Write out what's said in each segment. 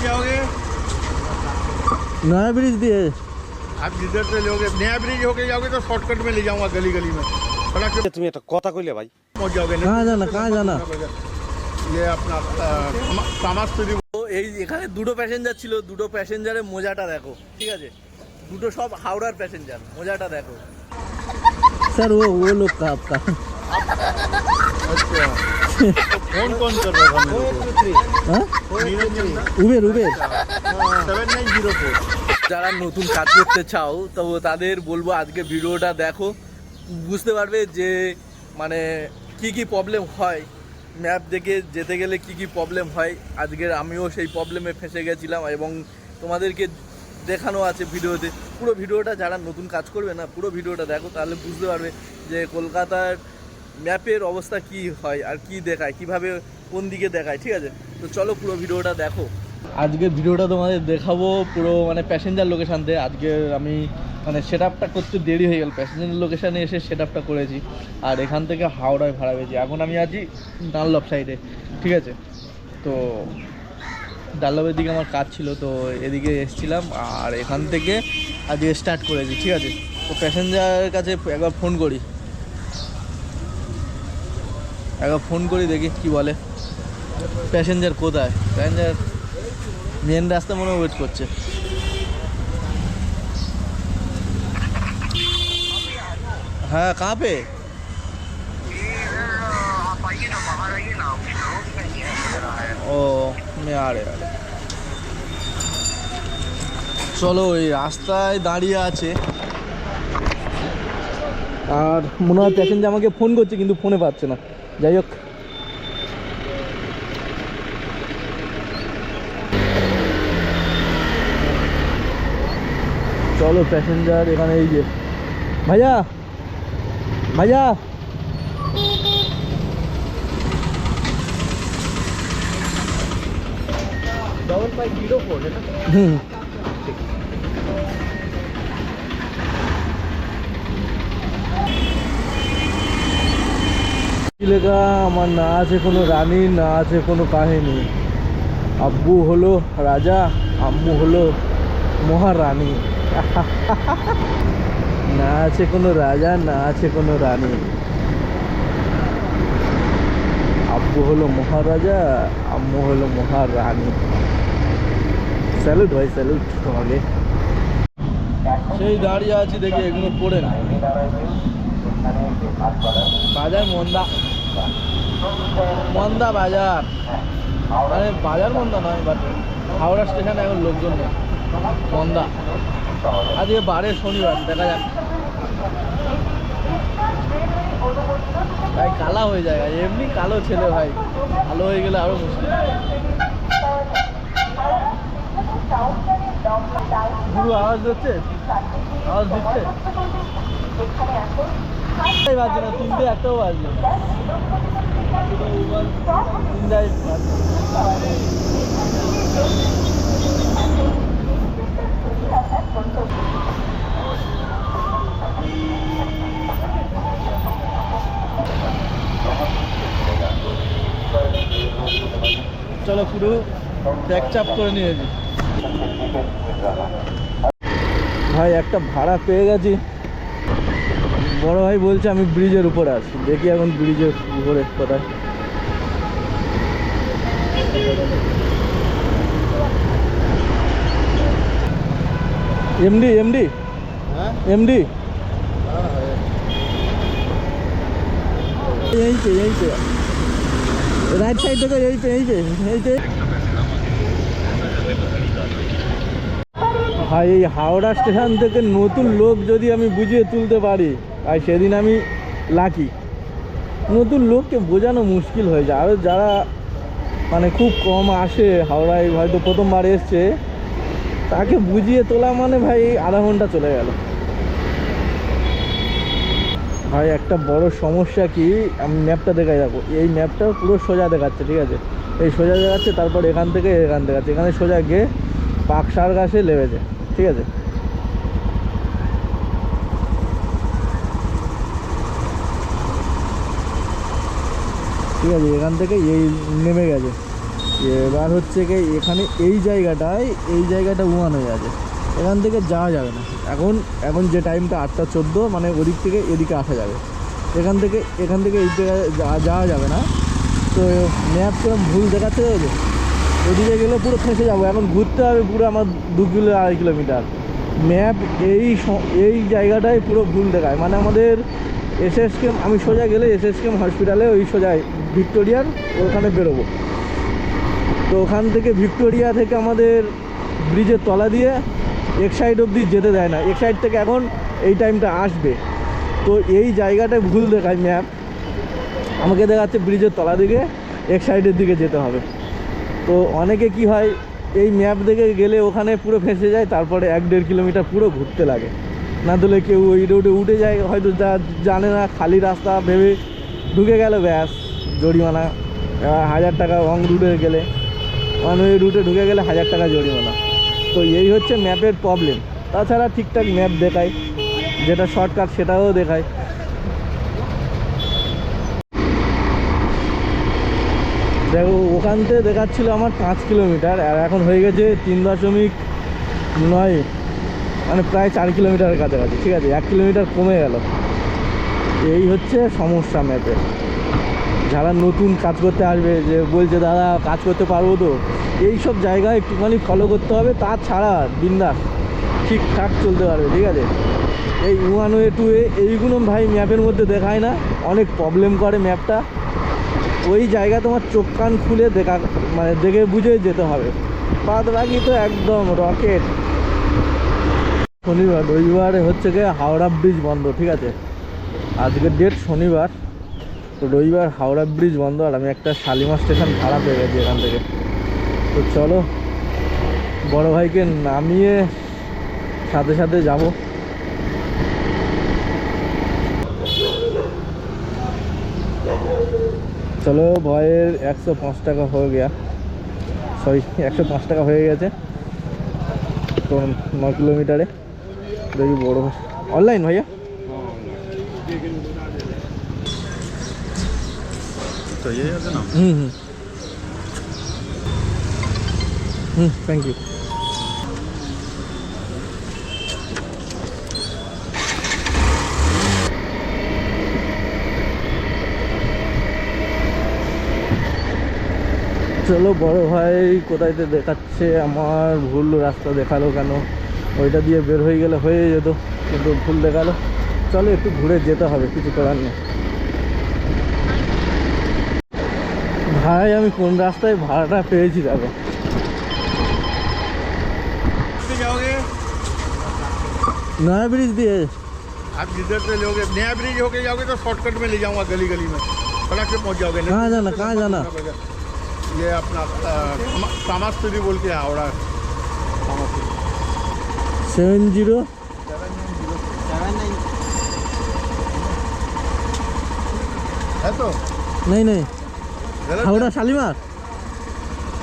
जाओगे? नया ब्रिज दिए। आप जिधर से लोगे नया ब्रिज होके जाओगे तो शॉर्टकट में ले जाऊंगा गली गली में। তুমি একটা কথা কইলে ভাই, पहुंच जाओगे। कहाँ जाना, कहाँ जाना? ये अपना कामास्त्री। তো এই এখানে দুটো প্যাসেঞ্জার ছিল, দুটো প্যাসেঞ্জারের মজাটা দেখো, ঠিক আছে? দুটো সব হাওড়ার প্যাসেঞ্জার, মজাটা দেখো। सर वो लोग का आपका अच्छा फोन कौन कर रहा था मेरे हाँ? को? निरंजन ना? Uber Uber 7904। যারা নতুন কাজ করতে চাও তো তাদের বলবো আজকে ভিডিওটা দেখো, বুঝতে পারবে যে মানে কি কি প্রবলেম হয় ম্যাপ দেখে যেতে গেলে, কি কি প্রবলেম হয়। আজকের আমিও সেই প্রবলেমে ফেঁসে গেছিলাম এবং তোমাদেরকে দেখানো আছে ভিডিওতে। পুরো ভিডিওটা যারা নতুন কাজ করবে না, পুরো ভিডিওটা দেখো, তাহলে বুঝতে পারবে যে কলকাতার ম্যাপের অবস্থা কি হয় আর কি দেখায়, কিভাবে কোন দিকে দেখায়, ঠিক আছে? তো চলো পুরো ভিডিওটা দেখো। আজকে ভিডিওটা তোমাদের দেখাবো পুরো মানে প্যাসেঞ্জার লোকেশান থেকে। আজকে আমি মানে সেট আপটা করতে দেরি হয়ে গেল, প্যাসেঞ্জার লোকেশানে এসে সেট আপটা করেছি আর এখান থেকে হাওড়ায় ভাড়া পেয়েছি। এখন আমি আছি ডানলপ সাইডে, ঠিক আছে? তো ডানলপের দিকে আমার কাজ ছিল, তো এদিকে এসেছিলাম আর এখান থেকে আজকে স্টার্ট করেছি, ঠিক আছে? তো প্যাসেঞ্জারের কাছে একবার ফোন করি, দেখি কি বলে। প্যাসেঞ্জার কোথায়? প্যাসেঞ্জার মেন রাস্তা মনে ওয়েট করছে। हाँ कहाँ पे? ও मैं आ रहे চলো ওই রাস্তায় দাঁড়িয়ে আছে আর মনে হয় প্যাসেঞ্জার আমাকে ফোন করছে কিন্তু ফোনে পাচ্ছে না। যাই হোক, চলো প্যাসেঞ্জার এখানে, এই যে ভাইয়া ভাইয়া হুম লেখা আমার না আছে কোনো রানী, না আছে কোনো কাহিনী। আব্বু হলো রাজা, আম্মু হলো মহারানী। না আছে কোনো রাজা, না আছে কোনো রানী। আব্বু হলো মহারাজা, আম্মু হলো মহারানী। স্যালুট ভাই, স্যালুট তোমাকে। সেই দাঁড়িয়ে আছি, দেখি এগুলো পড়ে না। বাজার মন্দা বাজার, মানে বাজার মন্দা নয়, বাট হাওড়া স্টেশনে এখন লোকজন নেই, মন্দা। আজকে বারে শনিবার, দেখা যাক। ভাই কালা হয়ে যায়, এমনি কালো ছেলে ভাই, কালো হয়ে গেলে আরো মুশকিল। গুরু আওয়াজ দিচ্ছে, বাজছে না, 3টে একটাও বাজছে না। চলো পুরো ব্যাকচাপ করে নিয়েছি ভাই। একটা ভাড়া পেয়ে গেছি, বড় ভাই বলছে আমি ব্রিজের উপরে আছি। দেখি এখন ব্রিজের উপরে কোথায়। एमडी यहीं पे राइट साइड देखो, यहीं पे ভাই এই হাওড়া স্টেশন থেকে নতুন লোক যদি আমি বুঝিয়ে তুলতে পারি ভাই, সেদিন আমি লাকি। নতুন লোককে বোঝানো মুশকিল হয়ে যায়, আরও যারা মানে খুব কম আসে হাওড়ায়, হয়তো প্রথমবার এসছে, তাকে বুঝিয়ে তোলা মানে ভাই আধা ঘন্টা চলে গেল। ভাই একটা বড় সমস্যা কি, আমি ম্যাপটা দেখাই যাবো, এই ম্যাপটা পুরো সোজা দেখাচ্ছে, ঠিক আছে? এই সোজা দেখাচ্ছে, তারপর এখান থেকে দেখাচ্ছে, এখানে সোজা গিয়ে পাকসার গাছে লেগেছে, ঠিক আছে? ঠিক আছে, এখান থেকে এই নেমে গেছে, এবার হচ্ছে কি এখানে এই জায়গাটা উমান হয়ে আছে, এখান থেকে যাওয়া যাবে না। এখন যে টাইমটা 8:14, মানে ওদিক থেকে এদিকে আসা যাবে, এখান থেকে এই জায়গায় যাওয়া যাবে না। তো ম্যাপ কিরম ভুল দেখাচ্ছে, ওদিকে গেলে পুরো ফেঁসে যাবো। এখন ঘুরতে হবে পুরো আমার 2-2.5 কিলোমিটার। ম্যাপ এই জায়গাটায় পুরো ভুল দেখায়, মানে আমাদের এসএসকেএম, আমি সোজা গেলে এসএসকেএম হসপিটালে ওই সোজায় ভিক্টোরিয়ার ওখানে বেরোবো। তো ওখান থেকে ভিক্টোরিয়া থেকে আমাদের ব্রিজের তলা দিয়ে এক সাইড অবধি যেতে দেয় না, এক সাইড থেকে এখন এই টাইমটা আসবে। তো এই জায়গাটায় ভুল দেখায় ম্যাপ, আমাকে দেখাচ্ছে ব্রিজের তলা দিকে এক সাইডের দিকে যেতে হবে। তো অনেকে কি হয়, এই ম্যাপ দেখে গেলে ওখানে পুরো ফেঁসে যায়, তারপরে 1-1.5 কিলোমিটার পুরো ঘুরতে লাগে। না দিলে কেউ ওই রোডে উঠে যায়, হয়তো জানে না, খালি রাস্তা ভেবে ঢুকে গেল, ব্যাস জরিমানা 1000 টাকা। রং রুটে গেলে, ওই রুটে ঢুকে গেলে 1000 টাকা জরিমানা। তো এই হচ্ছে ম্যাপের প্রবলেম। তাছাড়া ঠিকঠাক ম্যাপ দেখায়, যেটা শর্টকাট সেটাও দেখায়। দেখো ওখান থেকে দেখাচ্ছিল আমার 5 কিলোমিটার, আর এখন হয়ে গেছে 3.9, মানে প্রায় 4 কিলোমিটারের কাছাকাছি। ঠিক আছে, 1 কিলোমিটার কমে গেল। এই হচ্ছে সমস্যা ম্যাপের। যারা নতুন কাজ করতে আসবে, যে বলছে দাদা কাজ করতে পারবো তো, এই সব জায়গায় একটুখানি ফলো করতে হবে, তাছাড়া বিন্দাস ঠিকঠাক চলতে পারবে। ঠিক আছে, এই 1 ওয়ে 2 ওয়ে এইগুলো ভাই ম্যাপের মধ্যে দেখায় না, অনেক প্রবলেম করে ম্যাপটা। ওই জায়গা তোমার চোখ কান খুলে দেখে বুঝে যেতে হবে, বাদ বাকি তো একদম রকেট। শনিবার, রবিবারে হচ্ছে গিয়ে হাওড়া ব্রিজ বন্ধ। ঠিক আছে, আজকের ডেট শনিবার, তো রবিবার হাওড়া ব্রিজ বন্ধ। আর আমি একটা শালিমার স্টেশন ভাড়া পেয়ে গেছি এখান থেকে। তো চলো বড় ভাইকে নামিয়ে সাথে সাথে যাব। চলো ভয়ের 105 টাকা হয়ে গিয়া, সরি 105 টাকা হয়ে গেছে। তো 9 কিলোমিটারে দেখি বড় অনলাইন ভাইয়া। Thank you. চলো বড় ভাই কোথায়তে দেখাচ্ছে, আমার ভুল রাস্তা দেখালো কেন, ওইটা দিয়ে বের হয়ে গেলে হয়ে যেত, কিন্তু ভুল দেখালো। চলো একটু ঘুরে যেতে হবে, কিছু করার নেই। ভাই আমি কোন রাস্তায় ভাড়াটা পেয়েছি দেখো। जाओगे नया ब्रिज दिए। आप जिधर से लोगे, नया ब्रिज होके जाओगे तो शॉर्टकट में ले जाऊंगा, गली गली में फटाक से पहुंच जाओगे। कहाँ जाना, कहाँ जाना? ये अपना कामास्त्री बोल के हावड़ा 70 है तो नहीं नहीं, गलत हावड़ा शालीमार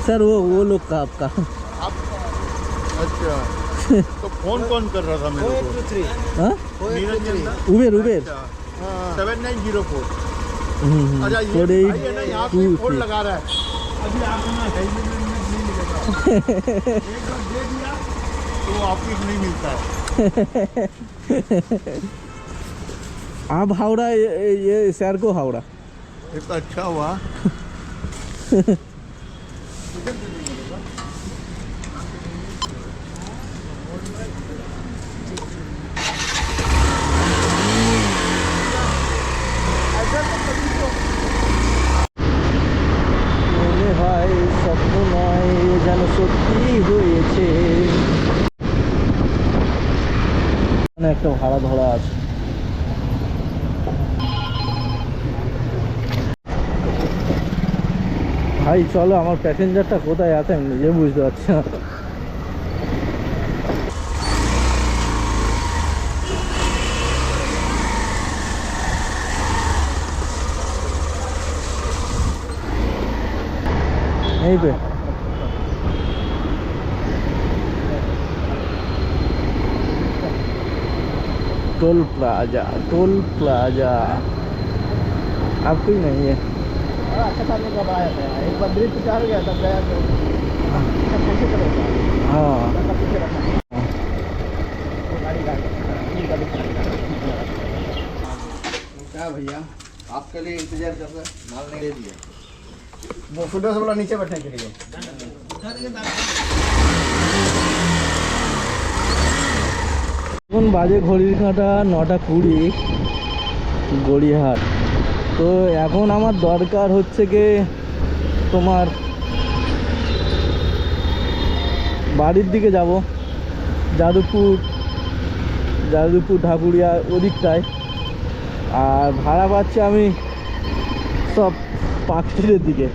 सर, वो लोग का आपका। आप अच्छा तो फोन कौन कर रहा था मेरे को? हाँ, निरंजन दा? Uber Uber. अच्छा, 7904। अच्छा ये कोड भाई है ना, यहाँ पे 823। फोन लगा रहा है अभी। आपको ना हेलमेट नहीं मिलेगा, एक बार दे दिया तो वापिस नहीं मिलता है। आप हावड़ा, ये शहर को हावड़ा। ये तो अच्छा हुआ। মনে হয় স্বপ্ন নয়, যেন সত্যি হয়েছে। একটা ভাড়া ধরা আছে। ভাই চলো, আমার প্যাসেঞ্জারটা কোথায় আছে আমি নিজে বুঝতে পারছি না। এই पे टोल प्लाजा, टोल प्लाजा अब कोई नहीं है। सारा अच्छा खाने का बनाया था। एक बार ब्रिज उतार गया तब गया तो सब कैसे करेगा। हाँ सब पीछे रखा वो गाड़ी का क्या भैया आपके लिए इंतजार कर रहे माल नहीं दे दिया वो फुटबॉल वाला नीचे बैठने के लिए এখন বাজে ঘড়ির কাঁটা 9:20 গড়িয়াহাট। তো এখন আমার দরকার হচ্ছে কি তোমার বাড়ির দিকে যাব, যাদবপুর ঢাকুরিয়া ওদিকটায়। আর ভাড়া পাচ্ছি আমি সব পাকটির দিকে।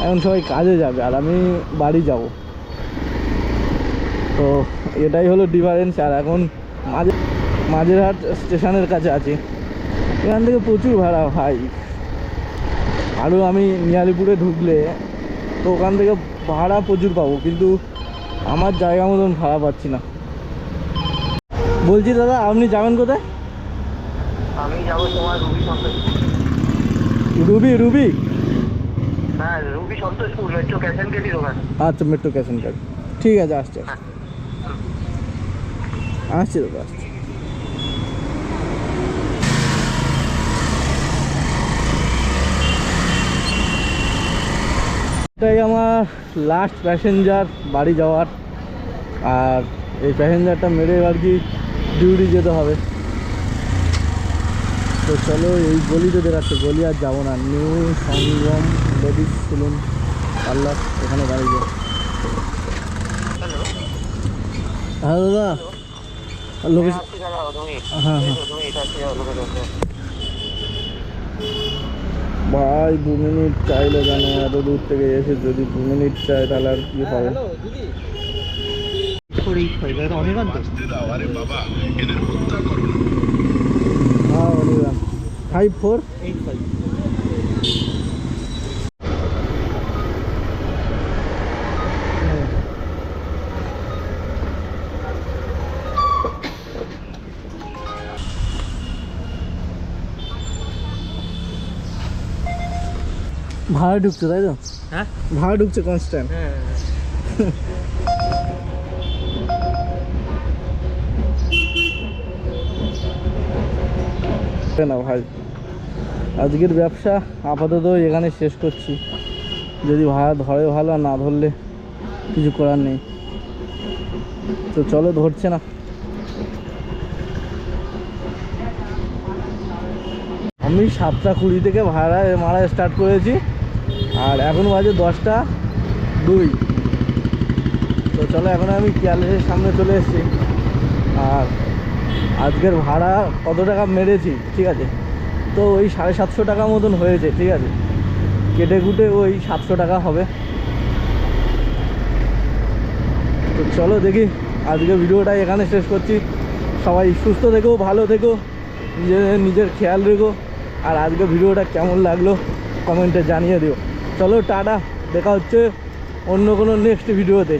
এখন সবাই কাজে যাবে আর আমি বাড়ি যাব। তো এটাই হলো ডিফারেন্স। আর এখন মাঝেরহাট স্টেশনের কাছে আছি, এখান থেকে প্রচুর ভাড়া ভাই। আরও আমি নিয়ালিপুরে ঢুকলে তো ওখান থেকে ভাড়া প্রচুর পাবো, কিন্তু আমার জায়গা মতন ভাড়া পাচ্ছি না। বলছি দাদা আপনি যাবেন কোথায়? আমি যাবো তোমার রুবি হ্যাঁ Ruby Santoshpur metro cash and ক্যারির ওখানে। আচ্ছা মেট্রো ক্যাশ অ্যান্ড ক্যারি, ঠিক আছে আসছি দাদা আসছি। এটাই আমার লাস্ট প্যাসেঞ্জার বাড়ি যাওয়ার। আর এই প্যাসেঞ্জারটা মেরে আর কি ডিউটি যেতে হবে। তো চলো এই গলিতে দেখাচ্ছে, গলি আর যাবো না। নিউ সংগম লেডিস সেলুন পার্লার, এখানে গাড়ি যাও। হ্যাঁ দাদা লোকেশন, হ্যাঁ ভাই 2 মিনিট চাইলে জানো, এত দূর থেকে এসে যদি 2 মিনিট চাই তাহলে আর কি হবে। হ্যাঁ 5485। ভাড়া ঢুকছে তাই তো? হ্যাঁ ভাড়া ঢুকছে কনস্ট্যান্ট। না ভাই আজকের ব্যবসা আপাতত এখানে শেষ করছি। যদি ভাড়া ধরে ভালো, আর না ধরলে কিছু করার নেই। তো চলো ধরছে না। আমি 7:20 থেকে ভাড়া মারা স্টার্ট করেছি, আর এখন বাজে 10:02। তো চলো এখন আমি কেয়ারলেসের সামনে চলে এসেছি। আর আজকের ভাড়া কত টাকা মেরেছি ঠিক আছে, তো ওই 750 টাকা মতন হয়েছে ঠিক আছে। কেটে কুটে ওই 700 টাকা হবে। তো চলো দেখি, আজকে ভিডিওটা এখানে শেষ করছি। সবাই সুস্থ থেকো, ভালো থেকো, নিজের খেয়াল রেখো। আর আজকে ভিডিওটা কেমন লাগলো কমেন্টে জানিয়ে দিও। চলো টাটা, দেখা হচ্ছে অন্য কোনো নেক্সট ভিডিওতে।